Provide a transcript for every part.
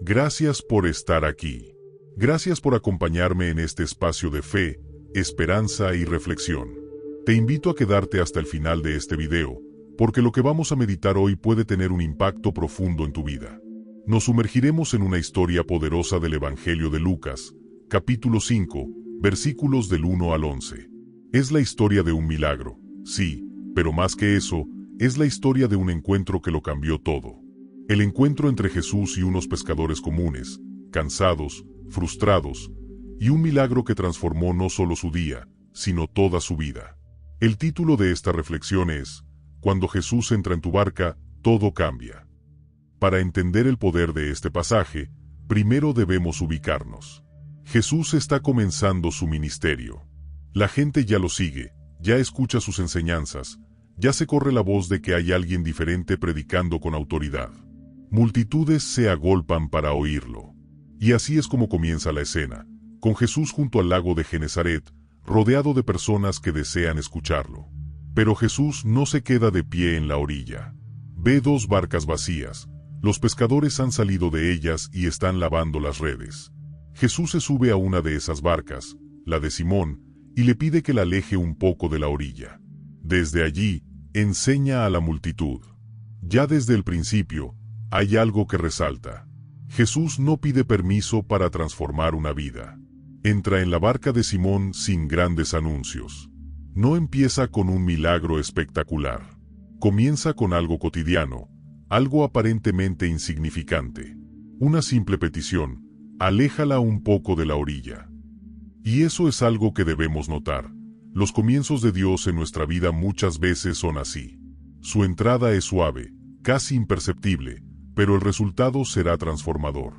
Gracias por estar aquí. Gracias por acompañarme en este espacio de fe, esperanza y reflexión. Te invito a quedarte hasta el final de este video, porque lo que vamos a meditar hoy puede tener un impacto profundo en tu vida. Nos sumergiremos en una historia poderosa del Evangelio de Lucas, capítulo 5, versículos del 1 al 11. Es la historia de un milagro, sí, pero más que eso, es la historia de un encuentro que lo cambió todo. El encuentro entre Jesús y unos pescadores comunes, cansados, frustrados, y un milagro que transformó no solo su día, sino toda su vida. El título de esta reflexión es: Cuando Jesús entra en tu barca, todo cambia. Para entender el poder de este pasaje, primero debemos ubicarnos. Jesús está comenzando su ministerio. La gente ya lo sigue, ya escucha sus enseñanzas, ya se corre la voz de que hay alguien diferente predicando con autoridad. Multitudes se agolpan para oírlo. Y así es como comienza la escena, con Jesús junto al lago de Genesaret, rodeado de personas que desean escucharlo. Pero Jesús no se queda de pie en la orilla. Ve dos barcas vacías. Los pescadores han salido de ellas y están lavando las redes. Jesús se sube a una de esas barcas, la de Simón, y le pide que la aleje un poco de la orilla. Desde allí, enseña a la multitud. Ya desde el principio, hay algo que resalta. Jesús no pide permiso para transformar una vida. Entra en la barca de Simón sin grandes anuncios. No empieza con un milagro espectacular. Comienza con algo cotidiano, algo aparentemente insignificante. Una simple petición: aléjala un poco de la orilla. Y eso es algo que debemos notar. Los comienzos de Dios en nuestra vida muchas veces son así. Su entrada es suave, casi imperceptible, pero el resultado será transformador.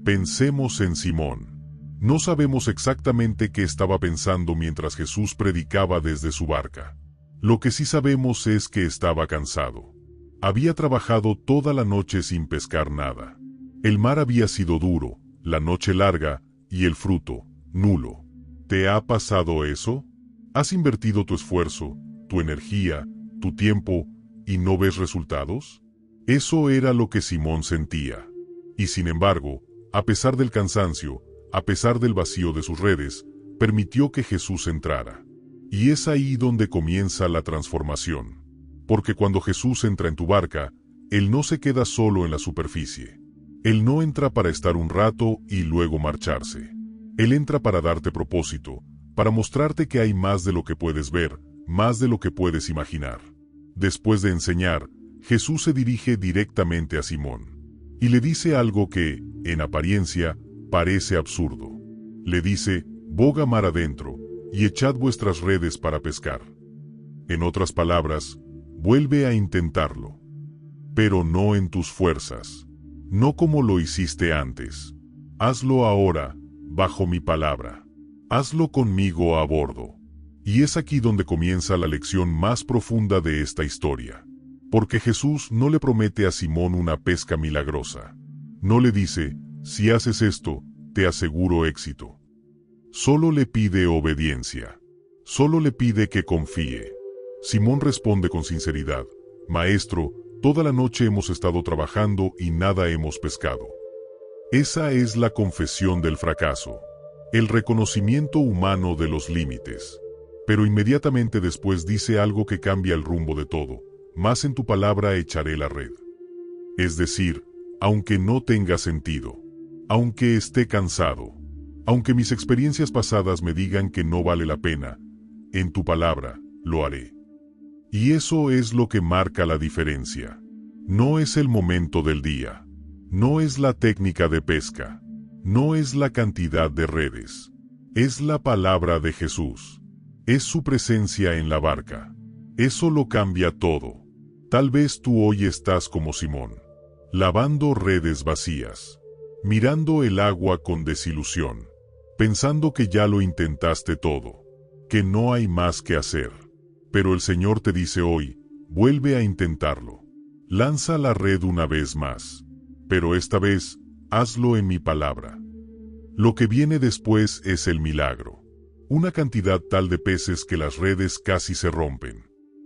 Pensemos en Simón. No sabemos exactamente qué estaba pensando mientras Jesús predicaba desde su barca. Lo que sí sabemos es que estaba cansado. Había trabajado toda la noche sin pescar nada. El mar había sido duro, la noche larga, y el fruto, nulo. ¿Te ha pasado eso? ¿Has invertido tu esfuerzo, tu energía, tu tiempo, y no ves resultados? Eso era lo que Simón sentía. Y sin embargo, a pesar del cansancio, a pesar del vacío de sus redes, permitió que Jesús entrara. Y es ahí donde comienza la transformación. Porque cuando Jesús entra en tu barca, Él no se queda solo en la superficie. Él no entra para estar un rato y luego marcharse. Él entra para darte propósito, para mostrarte que hay más de lo que puedes ver, más de lo que puedes imaginar. Después de enseñar, Jesús se dirige directamente a Simón. Y le dice algo que, en apariencia, parece absurdo. Le dice: boga mar adentro, y echad vuestras redes para pescar. En otras palabras, vuelve a intentarlo. Pero no en tus fuerzas. No como lo hiciste antes. Hazlo ahora, bajo mi palabra. Hazlo conmigo a bordo. Y es aquí donde comienza la lección más profunda de esta historia. Porque Jesús no le promete a Simón una pesca milagrosa. No le dice: si haces esto, te aseguro éxito. Solo le pide obediencia. Solo le pide que confíe. Simón responde con sinceridad: Maestro, toda la noche hemos estado trabajando y nada hemos pescado. Esa es la confesión del fracaso. El reconocimiento humano de los límites. Pero inmediatamente después dice algo que cambia el rumbo de todo: más en tu palabra echaré la red. Es decir, aunque no tenga sentido, aunque esté cansado, aunque mis experiencias pasadas me digan que no vale la pena, en tu palabra, lo haré. Y eso es lo que marca la diferencia. No es el momento del día. No es la técnica de pesca. No es la cantidad de redes. Es la palabra de Jesús. Es su presencia en la barca. Eso lo cambia todo. Tal vez tú hoy estás como Simón, lavando redes vacías, mirando el agua con desilusión, pensando que ya lo intentaste todo, que no hay más que hacer. Pero el Señor te dice hoy: vuelve a intentarlo. Lanza la red una vez más. Pero esta vez, hazlo en mi palabra. Lo que viene después es el milagro. Una cantidad tal de peces que las redes casi se rompen.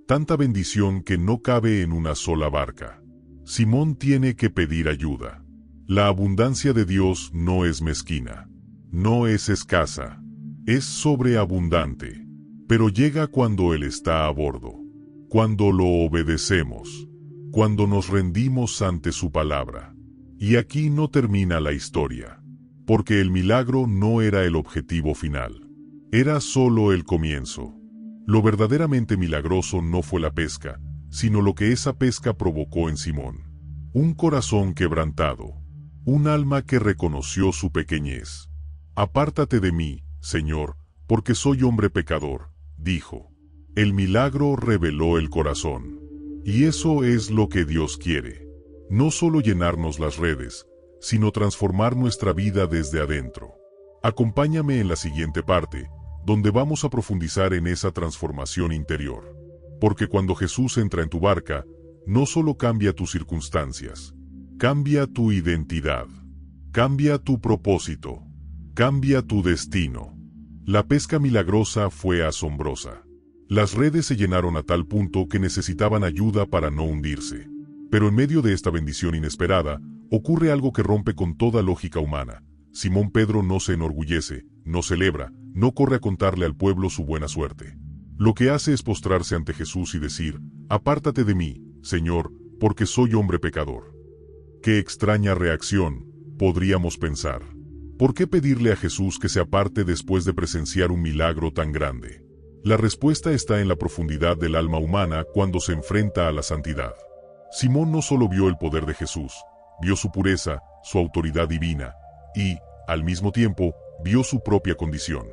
Tanta bendición que no cabe en una sola barca. Simón tiene que pedir ayuda. La abundancia de Dios no es mezquina, no es escasa, es sobreabundante, pero llega cuando Él está a bordo, cuando lo obedecemos, cuando nos rendimos ante su palabra. Y aquí no termina la historia, porque el milagro no era el objetivo final, era solo el comienzo. Lo verdaderamente milagroso no fue la pesca, sino lo que esa pesca provocó en Simón. Un corazón quebrantado, un alma que reconoció su pequeñez. «Apártate de mí, Señor, porque soy hombre pecador», dijo. El milagro reveló el corazón. Y eso es lo que Dios quiere. No solo llenarnos las redes, sino transformar nuestra vida desde adentro. Acompáñame en la siguiente parte, donde vamos a profundizar en esa transformación interior. Porque cuando Jesús entra en tu barca, no solo cambia tus circunstancias, cambia tu identidad, cambia tu propósito, cambia tu destino. La pesca milagrosa fue asombrosa. Las redes se llenaron a tal punto que necesitaban ayuda para no hundirse. Pero en medio de esta bendición inesperada, ocurre algo que rompe con toda lógica humana. Simón Pedro no se enorgullece, no celebra, no corre a contarle al pueblo su buena suerte. Lo que hace es postrarse ante Jesús y decir: «Apártate de mí, Señor, porque soy hombre pecador». Qué extraña reacción, podríamos pensar. ¿Por qué pedirle a Jesús que se aparte después de presenciar un milagro tan grande? La respuesta está en la profundidad del alma humana cuando se enfrenta a la santidad. Simón no solo vio el poder de Jesús, vio su pureza, su autoridad divina, y, al mismo tiempo, vio su propia condición.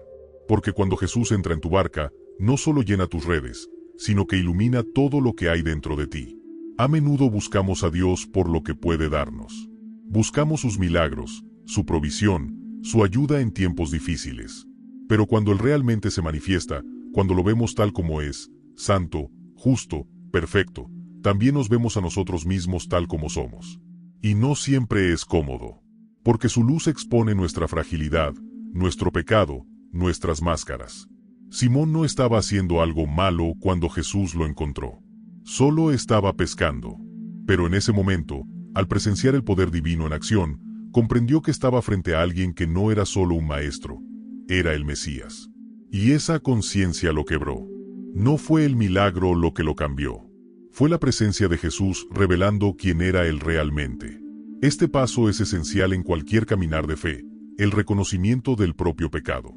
Porque cuando Jesús entra en tu barca, no solo llena tus redes, sino que ilumina todo lo que hay dentro de ti. A menudo buscamos a Dios por lo que puede darnos. Buscamos sus milagros, su provisión, su ayuda en tiempos difíciles. Pero cuando Él realmente se manifiesta, cuando lo vemos tal como es, santo, justo, perfecto, también nos vemos a nosotros mismos tal como somos. Y no siempre es cómodo, porque su luz expone nuestra fragilidad, nuestro pecado, nuestras máscaras. Simón no estaba haciendo algo malo cuando Jesús lo encontró. Solo estaba pescando. Pero en ese momento, al presenciar el poder divino en acción, comprendió que estaba frente a alguien que no era solo un maestro, era el Mesías. Y esa conciencia lo quebró. No fue el milagro lo que lo cambió. Fue la presencia de Jesús revelando quién era Él realmente. Este paso es esencial en cualquier caminar de fe, el reconocimiento del propio pecado.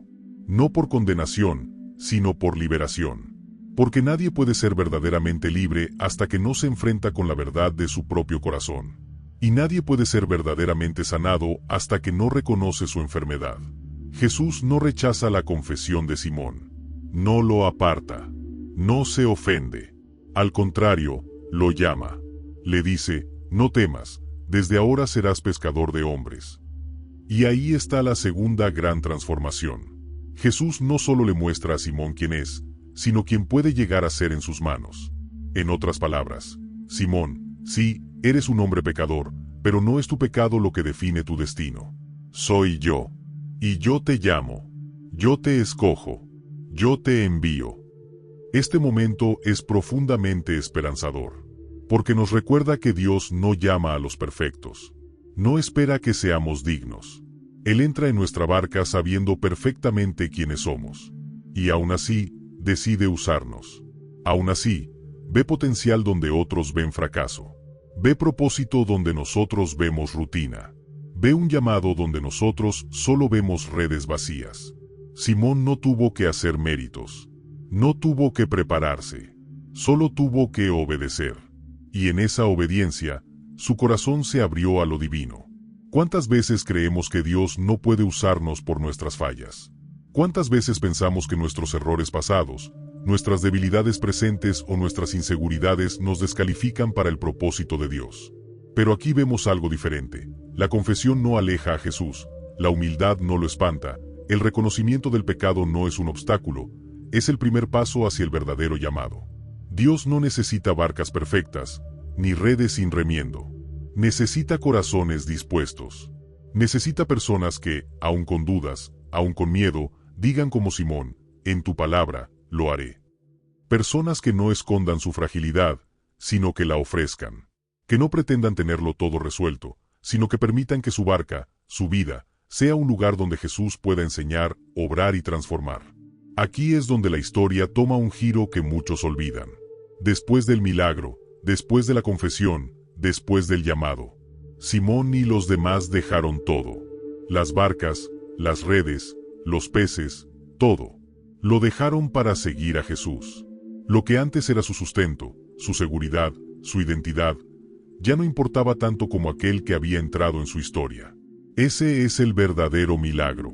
No por condenación, sino por liberación. Porque nadie puede ser verdaderamente libre hasta que no se enfrenta con la verdad de su propio corazón. Y nadie puede ser verdaderamente sanado hasta que no reconoce su enfermedad. Jesús no rechaza la confesión de Simón. No lo aparta. No se ofende. Al contrario, lo llama. Le dice: «No temas, desde ahora serás pescador de hombres». Y ahí está la segunda gran transformación. Jesús no solo le muestra a Simón quién es, sino quién puede llegar a ser en sus manos. En otras palabras: Simón, sí, eres un hombre pecador, pero no es tu pecado lo que define tu destino. Soy yo. Y yo te llamo. Yo te escojo. Yo te envío. Este momento es profundamente esperanzador, porque nos recuerda que Dios no llama a los perfectos. No espera que seamos dignos. Él entra en nuestra barca sabiendo perfectamente quiénes somos. Y aún así, decide usarnos. Aún así, ve potencial donde otros ven fracaso. Ve propósito donde nosotros vemos rutina. Ve un llamado donde nosotros solo vemos redes vacías. Simón no tuvo que hacer méritos. No tuvo que prepararse. Solo tuvo que obedecer. Y en esa obediencia, su corazón se abrió a lo divino. ¿Cuántas veces creemos que Dios no puede usarnos por nuestras fallas? ¿Cuántas veces pensamos que nuestros errores pasados, nuestras debilidades presentes o nuestras inseguridades nos descalifican para el propósito de Dios? Pero aquí vemos algo diferente. La confesión no aleja a Jesús, la humildad no lo espanta, el reconocimiento del pecado no es un obstáculo, es el primer paso hacia el verdadero llamado. Dios no necesita barcas perfectas, ni redes sin remiendo. Necesita corazones dispuestos. Necesita personas que, aun con dudas, aun con miedo, digan como Simón: «En tu palabra, lo haré». Personas que no escondan su fragilidad, sino que la ofrezcan. Que no pretendan tenerlo todo resuelto, sino que permitan que su barca, su vida, sea un lugar donde Jesús pueda enseñar, obrar y transformar. Aquí es donde la historia toma un giro que muchos olvidan. Después del milagro, después de la confesión, después del llamado, Simón y los demás dejaron todo. Las barcas, las redes, los peces, todo. Lo dejaron para seguir a Jesús. Lo que antes era su sustento, su seguridad, su identidad, ya no importaba tanto como aquel que había entrado en su historia. Ese es el verdadero milagro.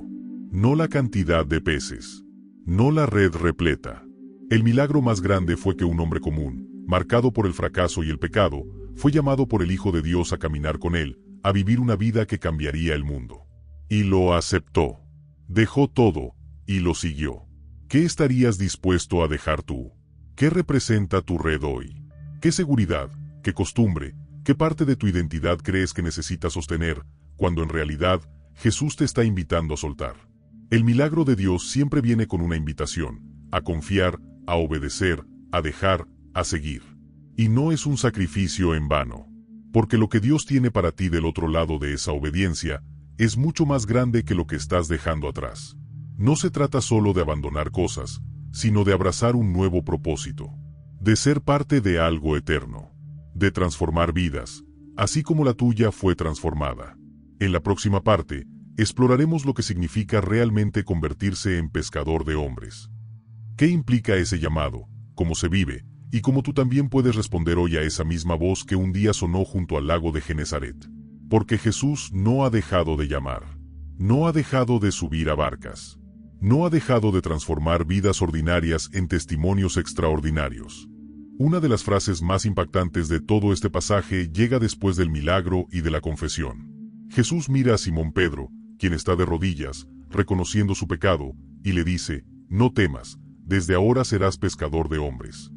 No la cantidad de peces. No la red repleta. El milagro más grande fue que un hombre común, marcado por el fracaso y el pecado, fue llamado por el Hijo de Dios a caminar con él, a vivir una vida que cambiaría el mundo. Y lo aceptó. Dejó todo, y lo siguió. ¿Qué estarías dispuesto a dejar tú? ¿Qué representa tu red hoy? ¿Qué seguridad, qué costumbre, qué parte de tu identidad crees que necesitas sostener, cuando en realidad Jesús te está invitando a soltar? El milagro de Dios siempre viene con una invitación, a confiar, a obedecer, a dejar, a seguir. Y no es un sacrificio en vano. Porque lo que Dios tiene para ti del otro lado de esa obediencia es mucho más grande que lo que estás dejando atrás. No se trata solo de abandonar cosas, sino de abrazar un nuevo propósito. De ser parte de algo eterno. De transformar vidas, así como la tuya fue transformada. En la próxima parte, exploraremos lo que significa realmente convertirse en pescador de hombres. ¿Qué implica ese llamado? ¿Cómo se vive? Y cómo tú también puedes responder hoy a esa misma voz que un día sonó junto al lago de Genesaret. Porque Jesús no ha dejado de llamar. No ha dejado de subir a barcas. No ha dejado de transformar vidas ordinarias en testimonios extraordinarios. Una de las frases más impactantes de todo este pasaje llega después del milagro y de la confesión. Jesús mira a Simón Pedro, quien está de rodillas, reconociendo su pecado, y le dice: «No temas, desde ahora serás pescador de hombres».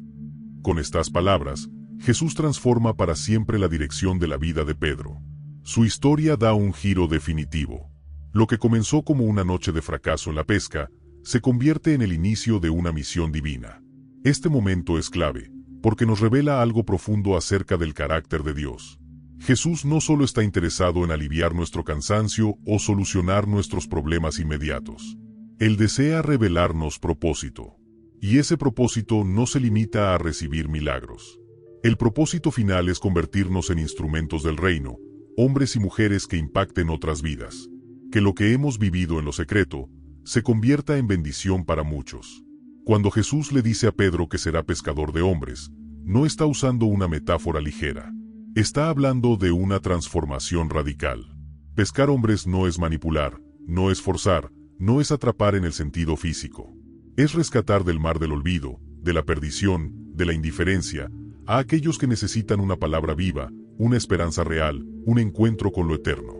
Con estas palabras, Jesús transforma para siempre la dirección de la vida de Pedro. Su historia da un giro definitivo. Lo que comenzó como una noche de fracaso en la pesca, se convierte en el inicio de una misión divina. Este momento es clave, porque nos revela algo profundo acerca del carácter de Dios. Jesús no solo está interesado en aliviar nuestro cansancio o solucionar nuestros problemas inmediatos. Él desea revelarnos propósito. Y ese propósito no se limita a recibir milagros. El propósito final es convertirnos en instrumentos del reino, hombres y mujeres que impacten otras vidas. Que lo que hemos vivido en lo secreto se convierta en bendición para muchos. Cuando Jesús le dice a Pedro que será pescador de hombres, no está usando una metáfora ligera. Está hablando de una transformación radical. Pescar hombres no es manipular, no es forzar, no es atrapar en el sentido físico. Es rescatar del mar del olvido, de la perdición, de la indiferencia, a aquellos que necesitan una palabra viva, una esperanza real, un encuentro con lo eterno.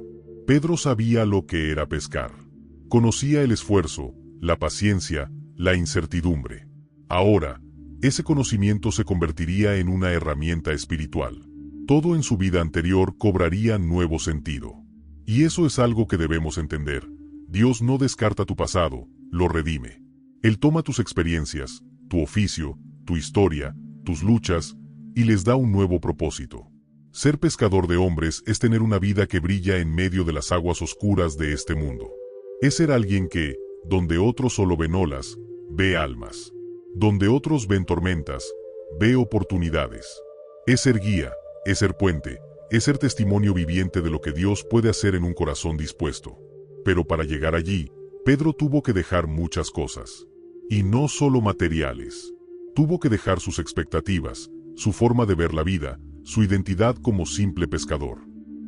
Pedro sabía lo que era pescar. Conocía el esfuerzo, la paciencia, la incertidumbre. Ahora, ese conocimiento se convertiría en una herramienta espiritual. Todo en su vida anterior cobraría nuevo sentido. Y eso es algo que debemos entender. Dios no descarta tu pasado, lo redime. Él toma tus experiencias, tu oficio, tu historia, tus luchas, y les da un nuevo propósito. Ser pescador de hombres es tener una vida que brilla en medio de las aguas oscuras de este mundo. Es ser alguien que, donde otros solo ven olas, ve almas. Donde otros ven tormentas, ve oportunidades. Es ser guía, es ser puente, es ser testimonio viviente de lo que Dios puede hacer en un corazón dispuesto. Pero para llegar allí, Pedro tuvo que dejar muchas cosas. Y no solo materiales. Tuvo que dejar sus expectativas, su forma de ver la vida, su identidad como simple pescador.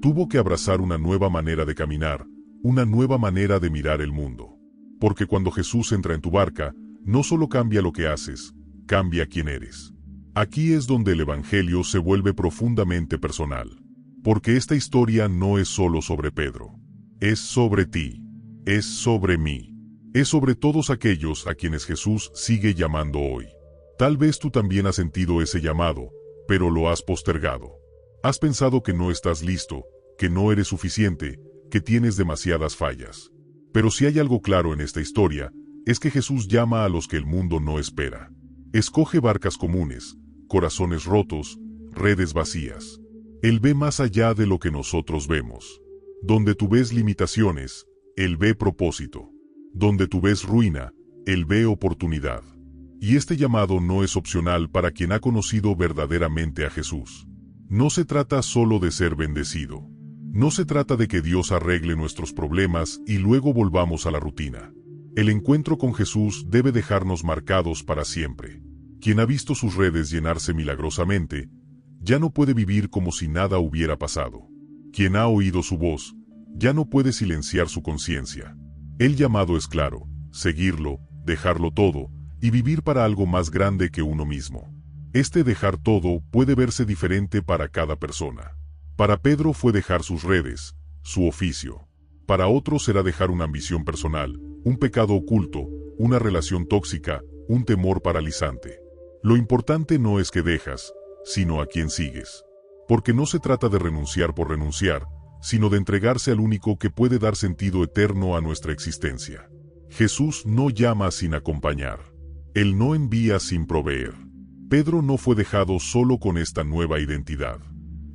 Tuvo que abrazar una nueva manera de caminar, una nueva manera de mirar el mundo. Porque cuando Jesús entra en tu barca, no solo cambia lo que haces, cambia quién eres. Aquí es donde el Evangelio se vuelve profundamente personal. Porque esta historia no es solo sobre Pedro. Es sobre ti. Es sobre mí. Es sobre todos aquellos a quienes Jesús sigue llamando hoy. Tal vez tú también has sentido ese llamado, pero lo has postergado. Has pensado que no estás listo, que no eres suficiente, que tienes demasiadas fallas. Pero si hay algo claro en esta historia, es que Jesús llama a los que el mundo no espera. Escoge barcas comunes, corazones rotos, redes vacías. Él ve más allá de lo que nosotros vemos. Donde tú ves limitaciones, Él ve propósito. Donde tú ves ruina, Él ve oportunidad. Y este llamado no es opcional para quien ha conocido verdaderamente a Jesús. No se trata solo de ser bendecido. No se trata de que Dios arregle nuestros problemas y luego volvamos a la rutina. El encuentro con Jesús debe dejarnos marcados para siempre. Quien ha visto sus redes llenarse milagrosamente, ya no puede vivir como si nada hubiera pasado. Quien ha oído su voz, ya no puede silenciar su conciencia. El llamado es claro: seguirlo, dejarlo todo, y vivir para algo más grande que uno mismo. Este dejar todo puede verse diferente para cada persona. Para Pedro fue dejar sus redes, su oficio. Para otros será dejar una ambición personal, un pecado oculto, una relación tóxica, un temor paralizante. Lo importante no es que dejas, sino a quién sigues. Porque no se trata de renunciar por renunciar, sino de entregarse al único que puede dar sentido eterno a nuestra existencia. Jesús no llama sin acompañar. Él no envía sin proveer. Pedro no fue dejado solo con esta nueva identidad.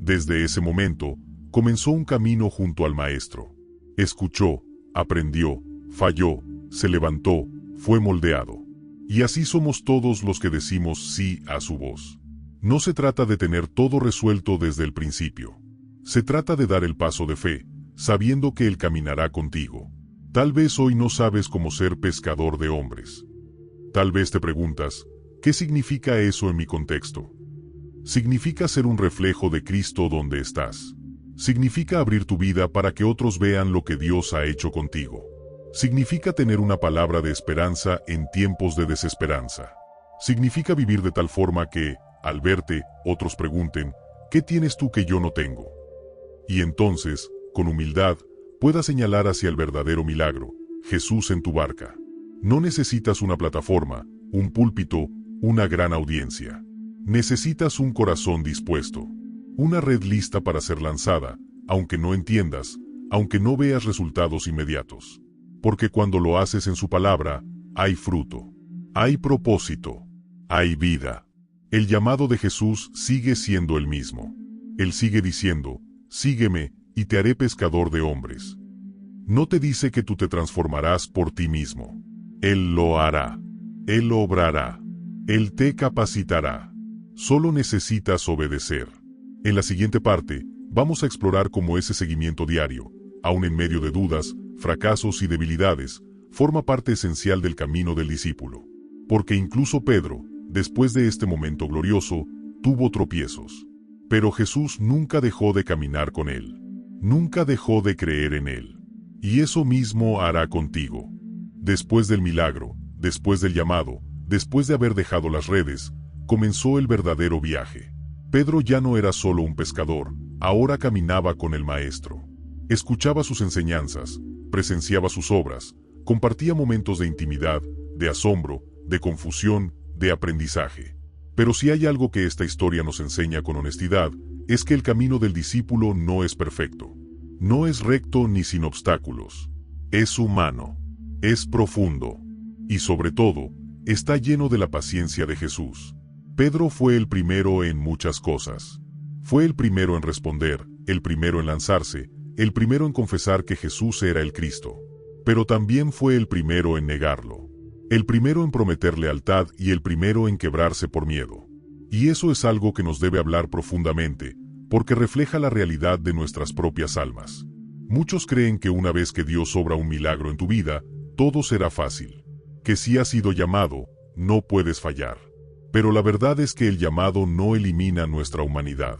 Desde ese momento, comenzó un camino junto al Maestro. Escuchó, aprendió, falló, se levantó, fue moldeado. Y así somos todos los que decimos sí a su voz. No se trata de tener todo resuelto desde el principio. Se trata de dar el paso de fe, sabiendo que Él caminará contigo. Tal vez hoy no sabes cómo ser pescador de hombres. Tal vez te preguntas, ¿qué significa eso en mi contexto? Significa ser un reflejo de Cristo donde estás. Significa abrir tu vida para que otros vean lo que Dios ha hecho contigo. Significa tener una palabra de esperanza en tiempos de desesperanza. Significa vivir de tal forma que, al verte, otros pregunten, ¿qué tienes tú que yo no tengo? Y entonces, con humildad, puedas señalar hacia el verdadero milagro, Jesús en tu barca. No necesitas una plataforma, un púlpito, una gran audiencia. Necesitas un corazón dispuesto. Una red lista para ser lanzada, aunque no entiendas, aunque no veas resultados inmediatos. Porque cuando lo haces en su palabra, hay fruto, hay propósito, hay vida. El llamado de Jesús sigue siendo el mismo. Él sigue diciendo, sígueme, y te haré pescador de hombres. No te dice que tú te transformarás por ti mismo. Él lo hará. Él lo obrará. Él te capacitará. Solo necesitas obedecer. En la siguiente parte, vamos a explorar cómo ese seguimiento diario, aun en medio de dudas, fracasos y debilidades, forma parte esencial del camino del discípulo. Porque incluso Pedro, después de este momento glorioso, tuvo tropiezos. Pero Jesús nunca dejó de caminar con él. Nunca dejó de creer en él. Y eso mismo hará contigo. Después del milagro, después del llamado, después de haber dejado las redes, comenzó el verdadero viaje. Pedro ya no era solo un pescador, ahora caminaba con el Maestro. Escuchaba sus enseñanzas, presenciaba sus obras, compartía momentos de intimidad, de asombro, de confusión, de aprendizaje. Pero si hay algo que esta historia nos enseña con honestidad, es que el camino del discípulo no es perfecto. No es recto ni sin obstáculos. Es humano. Es profundo. Y sobre todo, está lleno de la paciencia de Jesús. Pedro fue el primero en muchas cosas. Fue el primero en responder, el primero en lanzarse, el primero en confesar que Jesús era el Cristo. Pero también fue el primero en negarlo. El primero en prometer lealtad y el primero en quebrarse por miedo. Y eso es algo que nos debe hablar profundamente, porque refleja la realidad de nuestras propias almas. Muchos creen que una vez que Dios obra un milagro en tu vida, todo será fácil. Que si has sido llamado, no puedes fallar. Pero la verdad es que el llamado no elimina nuestra humanidad.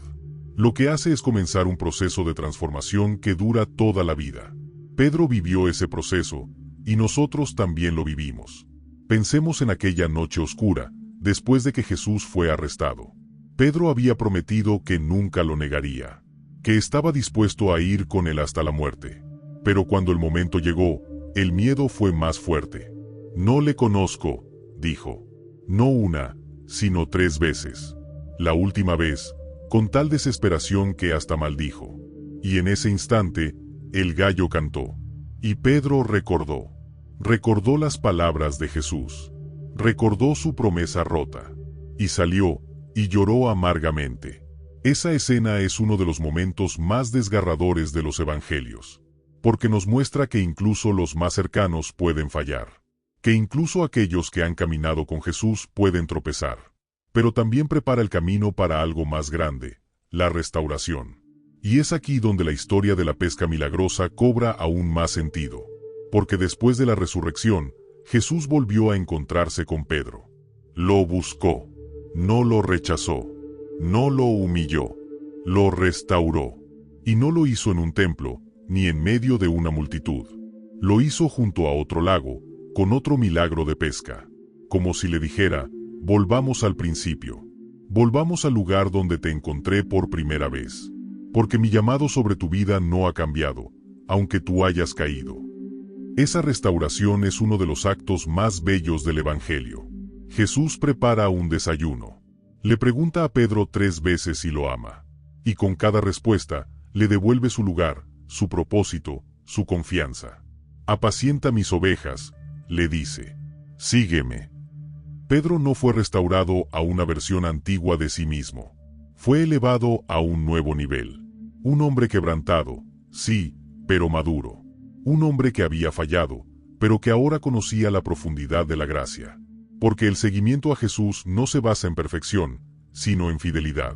Lo que hace es comenzar un proceso de transformación que dura toda la vida. Pedro vivió ese proceso, y nosotros también lo vivimos. Pensemos en aquella noche oscura, después de que Jesús fue arrestado. Pedro había prometido que nunca lo negaría, que estaba dispuesto a ir con él hasta la muerte. Pero cuando el momento llegó, el miedo fue más fuerte. No le conozco, dijo. No una, sino 3 veces. La última vez, con tal desesperación que hasta maldijo. Y en ese instante, el gallo cantó. Y Pedro recordó. Recordó las palabras de Jesús. Recordó su promesa rota. Y salió, y lloró amargamente. Esa escena es uno de los momentos más desgarradores de los evangelios, porque nos muestra que incluso los más cercanos pueden fallar, que incluso aquellos que han caminado con Jesús pueden tropezar, pero también prepara el camino para algo más grande, la restauración. Y es aquí donde la historia de la pesca milagrosa cobra aún más sentido, porque después de la resurrección, Jesús volvió a encontrarse con Pedro. Lo buscó, no lo rechazó, no lo humilló, lo restauró. Y no lo hizo en un templo, ni en medio de una multitud. Lo hizo junto a otro lago, con otro milagro de pesca. Como si le dijera, volvamos al principio. Volvamos al lugar donde te encontré por primera vez. Porque mi llamado sobre tu vida no ha cambiado, aunque tú hayas caído. Esa restauración es uno de los actos más bellos del Evangelio. Jesús prepara un desayuno. Le pregunta a Pedro 3 veces si lo ama. Y con cada respuesta, le devuelve su lugar, su propósito, su confianza. Apacienta mis ovejas, le dice. Sígueme. Pedro no fue restaurado a una versión antigua de sí mismo. Fue elevado a un nuevo nivel. Un hombre quebrantado, sí, pero maduro. Un hombre que había fallado, pero que ahora conocía la profundidad de la gracia. Porque el seguimiento a Jesús no se basa en perfección, sino en fidelidad.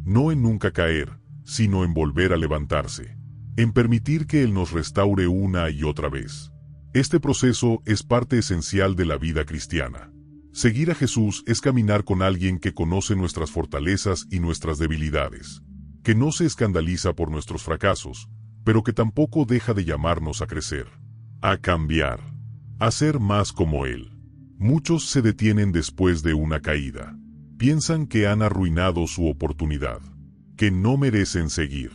No en nunca caer, sino en volver a levantarse. En permitir que Él nos restaure una y otra vez. Este proceso es parte esencial de la vida cristiana. Seguir a Jesús es caminar con alguien que conoce nuestras fortalezas y nuestras debilidades, que no se escandaliza por nuestros fracasos, pero que tampoco deja de llamarnos a crecer, a cambiar, a ser más como Él. Muchos se detienen después de una caída. Piensan que han arruinado su oportunidad, que no merecen seguir,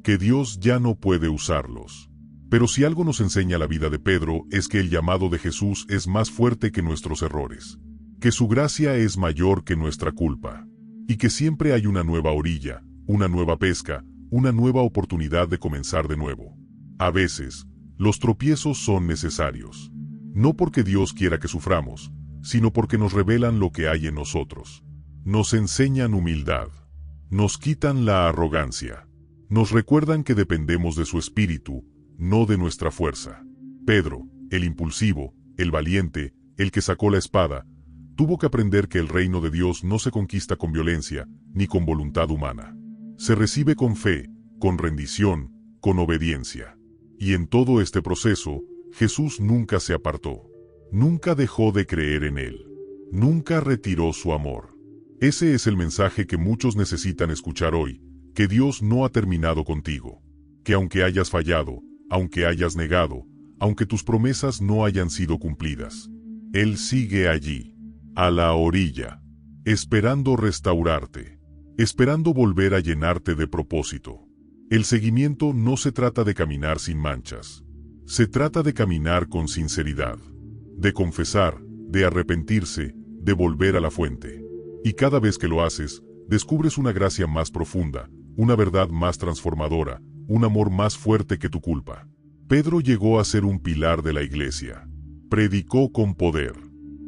que Dios ya no puede usarlos. Pero si algo nos enseña la vida de Pedro es que el llamado de Jesús es más fuerte que nuestros errores, que su gracia es mayor que nuestra culpa, y que siempre hay una nueva orilla, una nueva pesca, una nueva oportunidad de comenzar de nuevo. A veces, los tropiezos son necesarios, no porque Dios quiera que suframos, sino porque nos revelan lo que hay en nosotros. Nos enseñan humildad, nos quitan la arrogancia, nos recuerdan que dependemos de su espíritu, no de nuestra fuerza. Pedro, el impulsivo, el valiente, el que sacó la espada, tuvo que aprender que el reino de Dios no se conquista con violencia, ni con voluntad humana. Se recibe con fe, con rendición, con obediencia. Y en todo este proceso, Jesús nunca se apartó. Nunca dejó de creer en Él. Nunca retiró su amor. Ese es el mensaje que muchos necesitan escuchar hoy, que Dios no ha terminado contigo. Que aunque hayas fallado, aunque hayas negado, aunque tus promesas no hayan sido cumplidas, Él sigue allí, a la orilla, esperando restaurarte, esperando volver a llenarte de propósito. El seguimiento no se trata de caminar sin manchas. Se trata de caminar con sinceridad, de confesar, de arrepentirse, de volver a la fuente. Y cada vez que lo haces, descubres una gracia más profunda, una verdad más transformadora, un amor más fuerte que tu culpa. Pedro llegó a ser un pilar de la iglesia. Predicó con poder.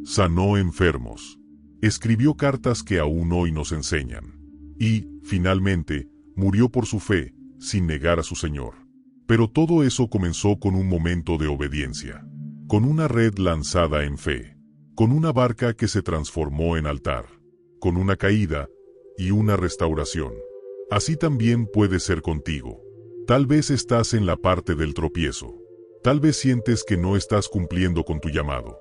Sanó enfermos. Escribió cartas que aún hoy nos enseñan. Y, finalmente, murió por su fe, sin negar a su Señor. Pero todo eso comenzó con un momento de obediencia. Con una red lanzada en fe. Con una barca que se transformó en altar. Con una caída y una restauración. Así también puede ser contigo. Tal vez estás en la parte del tropiezo. Tal vez sientes que no estás cumpliendo con tu llamado.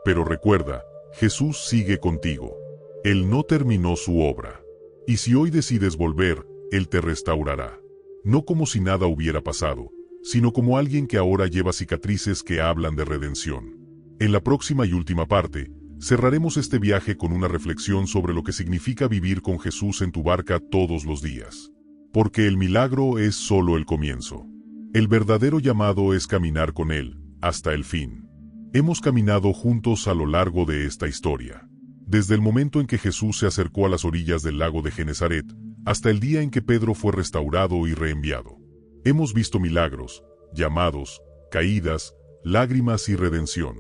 Pero recuerda, Jesús sigue contigo. Él no terminó su obra. Y si hoy decides volver, Él te restaurará. No como si nada hubiera pasado, sino como alguien que ahora lleva cicatrices que hablan de redención. En la próxima y última parte, cerraremos este viaje con una reflexión sobre lo que significa vivir con Jesús en tu barca todos los días. Porque el milagro es solo el comienzo. El verdadero llamado es caminar con Él, hasta el fin. Hemos caminado juntos a lo largo de esta historia. Desde el momento en que Jesús se acercó a las orillas del lago de Genesaret, hasta el día en que Pedro fue restaurado y reenviado. Hemos visto milagros, llamados, caídas, lágrimas y redención.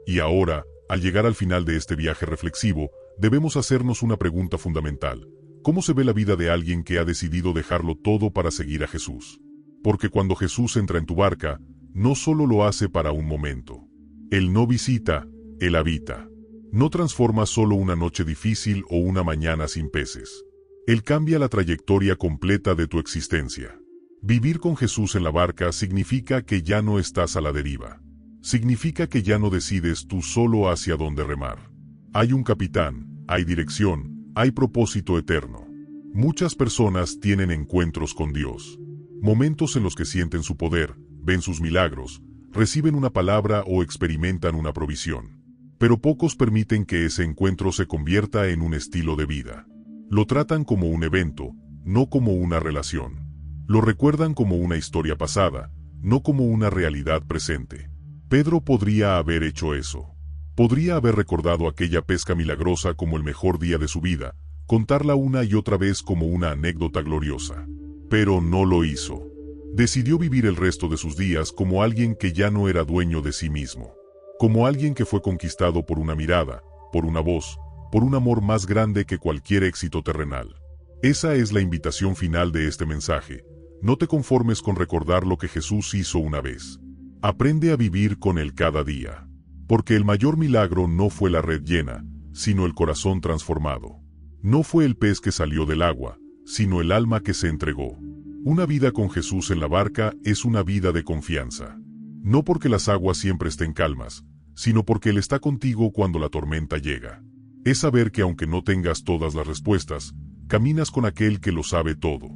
Y ahora, al llegar al final de este viaje reflexivo, debemos hacernos una pregunta fundamental. ¿Cómo se ve la vida de alguien que ha decidido dejarlo todo para seguir a Jesús? Porque cuando Jesús entra en tu barca, no solo lo hace para un momento. Él no visita, Él habita. No transforma solo una noche difícil o una mañana sin peces. Él cambia la trayectoria completa de tu existencia. Vivir con Jesús en la barca significa que ya no estás a la deriva. Significa que ya no decides tú solo hacia dónde remar. Hay un capitán, hay dirección, hay propósito eterno. Muchas personas tienen encuentros con Dios. Momentos en los que sienten su poder, ven sus milagros, reciben una palabra o experimentan una provisión. Pero pocos permiten que ese encuentro se convierta en un estilo de vida. Lo tratan como un evento, no como una relación. Lo recuerdan como una historia pasada, no como una realidad presente. Pedro podría haber hecho eso. Podría haber recordado aquella pesca milagrosa como el mejor día de su vida, contarla una y otra vez como una anécdota gloriosa. Pero no lo hizo. Decidió vivir el resto de sus días como alguien que ya no era dueño de sí mismo. Como alguien que fue conquistado por una mirada, por una voz, por un amor más grande que cualquier éxito terrenal. Esa es la invitación final de este mensaje. No te conformes con recordar lo que Jesús hizo una vez. Aprende a vivir con Él cada día. Porque el mayor milagro no fue la red llena, sino el corazón transformado. No fue el pez que salió del agua, sino el alma que se entregó. Una vida con Jesús en la barca es una vida de confianza. No porque las aguas siempre estén calmas, sino porque Él está contigo cuando la tormenta llega. Es saber que aunque no tengas todas las respuestas, caminas con aquel que lo sabe todo.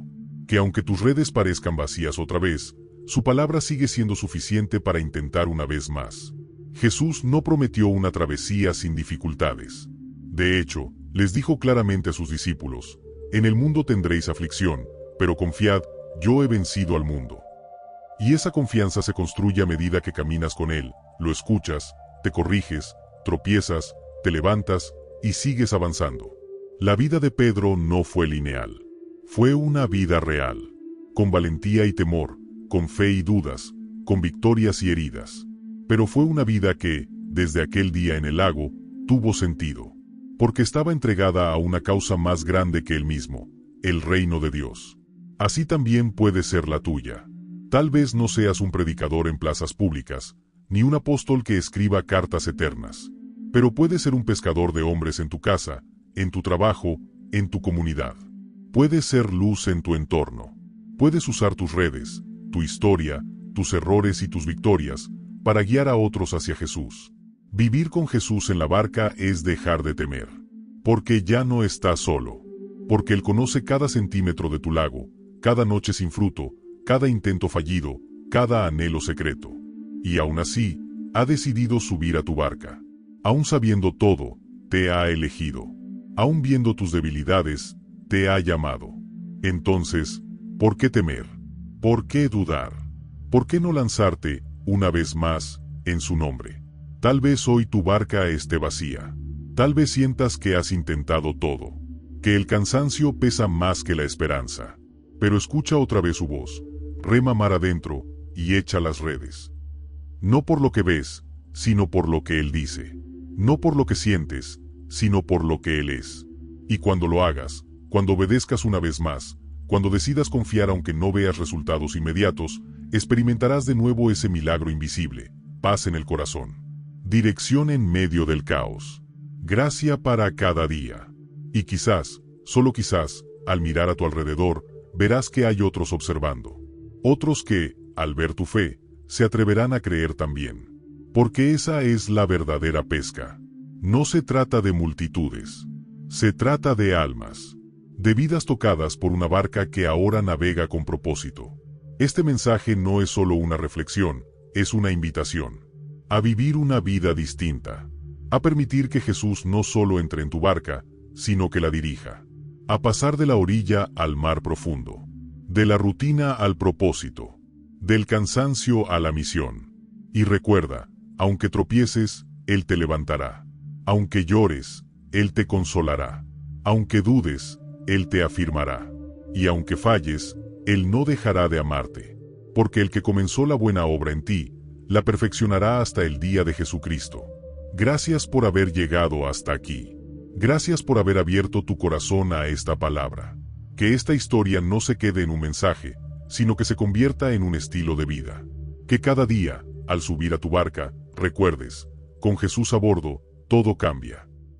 Que aunque tus redes parezcan vacías otra vez, su palabra sigue siendo suficiente para intentar una vez más. Jesús no prometió una travesía sin dificultades. De hecho, les dijo claramente a sus discípulos: en el mundo tendréis aflicción, pero confiad, yo he vencido al mundo. Y esa confianza se construye a medida que caminas con Él, lo escuchas, te corriges, tropiezas, te levantas y sigues avanzando. La vida de Pedro no fue lineal. Fue una vida real, con valentía y temor, con fe y dudas, con victorias y heridas. Pero fue una vida que, desde aquel día en el lago, tuvo sentido. Porque estaba entregada a una causa más grande que él mismo, el reino de Dios. Así también puede ser la tuya. Tal vez no seas un predicador en plazas públicas, ni un apóstol que escriba cartas eternas. Pero puedes ser un pescador de hombres en tu casa, en tu trabajo, en tu comunidad. Puedes ser luz en tu entorno. Puedes usar tus redes, tu historia, tus errores y tus victorias, para guiar a otros hacia Jesús. Vivir con Jesús en la barca es dejar de temer. Porque ya no estás solo. Porque Él conoce cada centímetro de tu lago, cada noche sin fruto, cada intento fallido, cada anhelo secreto. Y aún así, ha decidido subir a tu barca. Aún sabiendo todo, te ha elegido. Aún viendo tus debilidades, te ha llamado. Entonces, ¿por qué temer? ¿Por qué dudar? ¿Por qué no lanzarte, una vez más, en su nombre? Tal vez hoy tu barca esté vacía. Tal vez sientas que has intentado todo. Que el cansancio pesa más que la esperanza. Pero escucha otra vez su voz. Rema mar adentro, y echa las redes. No por lo que ves, sino por lo que Él dice. No por lo que sientes, sino por lo que Él es. Y cuando lo hagas, cuando obedezcas una vez más, cuando decidas confiar aunque no veas resultados inmediatos, experimentarás de nuevo ese milagro invisible, paz en el corazón. Dirección en medio del caos. Gracia para cada día. Y quizás, solo quizás, al mirar a tu alrededor, verás que hay otros observando. Otros que, al ver tu fe, se atreverán a creer también. Porque esa es la verdadera pesca. No se trata de multitudes. Se trata de almas. De vidas tocadas por una barca que ahora navega con propósito. Este mensaje no es solo una reflexión, es una invitación. A vivir una vida distinta. A permitir que Jesús no solo entre en tu barca, sino que la dirija. A pasar de la orilla al mar profundo. De la rutina al propósito. Del cansancio a la misión. Y recuerda, aunque tropieces, Él te levantará. Aunque llores, Él te consolará. Aunque dudes, Él te afirmará. Y aunque falles, Él no dejará de amarte. Porque el que comenzó la buena obra en ti, la perfeccionará hasta el día de Jesucristo. Gracias por haber llegado hasta aquí. Gracias por haber abierto tu corazón a esta palabra. Que esta historia no se quede en un mensaje, sino que se convierta en un estilo de vida. Que cada día, al subir a tu barca, recuerdes, con Jesús a bordo, todo cambia.